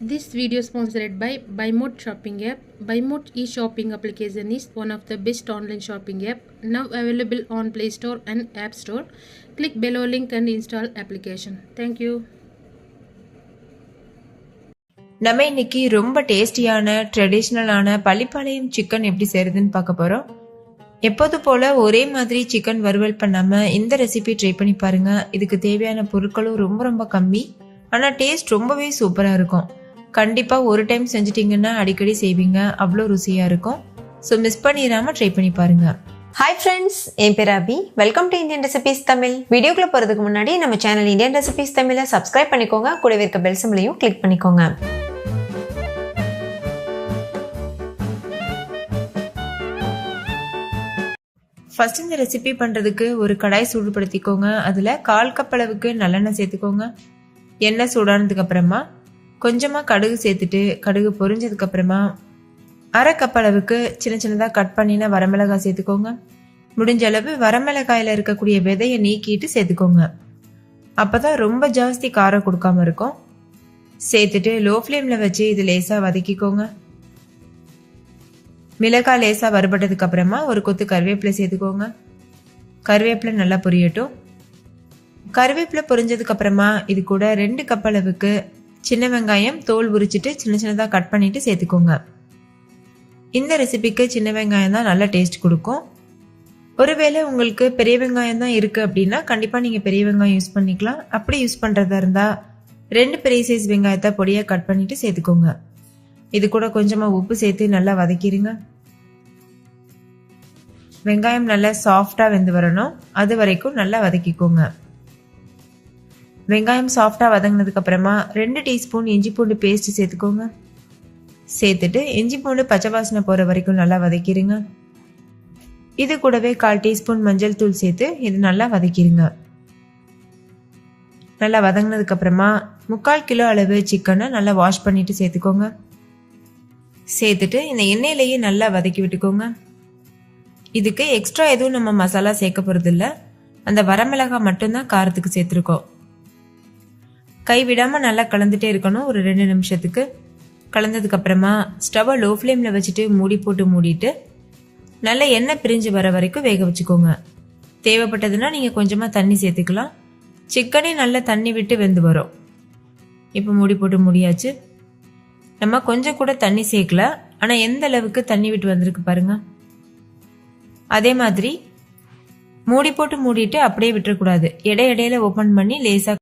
This video is sponsored by BuyMode shopping app. BuyMode e-shopping application is one of the best online shopping app now available on Play Store and App Store. Click below link and install application. Thank you. நம்ம இன்னைக்கு ரொம்ப டேஸ்டியான ட்ரெடிஷ்னலான Pallipalayam chicken எப்படி செய்யறதுன்னு பார்க்க போறோம். எப்போது போல ஒரே மாதிரி சிக்கன் வறுவல் பண்ணாம இந்த ரெசிபி ட்ரை பண்ணி பாருங்க. இதுக்கு தேவையான பொருட்களும் ரொம்ப ரொம்ப கம்மி, ஆனா டேஸ்ட் ரொம்பவே சூப்பரா இருக்கும். கண்டிப்பா ஒரு டைம் செஞ்சிட்டீங்கன்னா அடிக்கடி செய்வீங்க, அவ்வளோ ருசியா இருக்கும். ஸோ மிஸ் பண்ணிடாம ட்ரை பண்ணி பாருங்க. ஹாய் ஃப்ரெண்ட்ஸ், என் பேர் Abhi. Welcome to Indian recipes Tamil. வீடியோக்குள்ள போறதுக்கு முன்னாடி நம்ம சேனல் இந்தியன் ரெசிபீஸ் தமிழை சப்ஸ்கிரைப் பண்ணிக்கோங்க, கூடவே இருக்க பெல் சிம்பலையும் கிளிக் பண்ணிக்கோங்க. ஃபர்ஸ்ட் இந்த ரெசிபி பண்றதுக்கு ஒரு கடாய் சூடுபடுத்திக்கோங்க. அதுல 1/4 கப் அளவுக்கு நல்லெண்ணெய் சேர்த்துக்கோங்க. எண்ணெய் சூடானதுக்கு அப்புறமா கொஞ்சமா கடுகு சேர்த்துட்டு, கடுகு பொரிஞ்சதுக்கு அப்புறமா 1/2 கப் அளவுக்கு சின்ன சின்னதாக கட் பண்ணின வரமிளகாய் சேர்த்துக்கோங்க. முடிஞ்ச அளவு வரமிளகாயில இருக்கக்கூடிய விதையை நீக்கிட்டு சேர்த்துக்கோங்க. அப்பதான் ரொம்ப ஜாஸ்தி காரம் கொடுக்காம இருக்கும். சேர்த்துட்டு லோ ஃப்ளேம்ல வச்சு இது லேசா வதக்கிக்கோங்க. மிளகாய் லேசா வறுபட்டதுக்கு அப்புறமா ஒரு கொத்து கருவேப்பிலை சேர்த்துக்கோங்க. கருவேப்பிலை நல்லா பொரியட்டும். கருவேப்பிலை பொரிஞ்சதுக்கு அப்புறமா இது கூட 2 கப் அளவுக்கு சின்ன வெங்காயம் தோல் உரிச்சிட்டு சின்ன சின்னதாக கட் பண்ணிட்டு சேர்த்துக்கோங்க. இந்த ரெசிபிக்கு சின்ன வெங்காயம் தான் நல்ல டேஸ்ட் கொடுக்கும். ஒருவேளை உங்களுக்கு பெரிய வெங்காயம் தான் இருக்கு அப்படின்னா கண்டிப்பா நீங்க பெரிய வெங்காயம் யூஸ் பண்ணிக்கலாம். அப்படி யூஸ் பண்றதா இருந்தா 2 பெரிய சைஸ் வெங்காயத்தை பொடியா கட் பண்ணிட்டு சேர்த்துக்கோங்க. இது கூட கொஞ்சமா உப்பு சேர்த்து நல்லா வதக்கிடுங்க. வெங்காயம் நல்லா சாஃப்டா வெந்து வரணும், அது வரைக்கும் நல்லா வதக்கிக்கோங்க. வெங்காயம் சாஃப்டா வதங்கினதுக்கு அப்புறமா 2 டீஸ்பூன் இஞ்சி பூண்டு பேஸ்ட் சேர்த்துக்கோங்க. சேர்த்துட்டு இஞ்சி பூண்டு பச்சை வாசனை போற வரைக்கும் நல்லா வதக்கிடுங்க. இது கூடவே 1/4 டீஸ்பூன் மஞ்சள் தூள் சேர்த்து இது நல்லா வதக்கிடுங்க. நல்லா வதங்கினதுக்கு அப்புறமா 3/4 கிலோ அளவு சிக்கனை நல்லா வாஷ் பண்ணிட்டு சேர்த்துக்கோங்க. சேர்த்துட்டு இந்த எண்ணெயிலேயே நல்லா வதக்கி விட்டுக்கோங்க. இதுக்கு எக்ஸ்ட்ரா எதுவும் நம்ம மசாலா சேர்க்க போறது இல்லை, அந்த வரமிளகாய் மட்டும்தான் காரத்துக்கு சேர்த்துருக்கோம். கைவிடாம நல்லா கலந்துட்டே இருக்கணும் ஒரு 2 நிமிஷத்துக்கு. கலந்ததுக்கு அப்புறமா ஸ்டவ்வை லோ ஃப்ளேம்ல வச்சுட்டு மூடி போட்டு மூடிட்டு நல்லா எண்ணெய் பிரிஞ்சு வர வரைக்கும் வேக வச்சுக்கோங்க. தேவைப்பட்டதுன்னா நீங்க கொஞ்சமா தண்ணி சேர்த்துக்கலாம். சிக்கனே நல்லா தண்ணி விட்டு வெந்து வரும். இப்போ மூடி போட்டு மூடியாச்சு. நம்ம கொஞ்சம் கூட தண்ணி சேர்க்கல, ஆனா எந்த அளவுக்கு தண்ணி விட்டு வந்திருக்கு பாருங்க. அதே மாதிரி மூடி போட்டு மூடிட்டு அப்படியே விட்டுறக்கூடாது. இடையில ஓபன் பண்ணி லேசா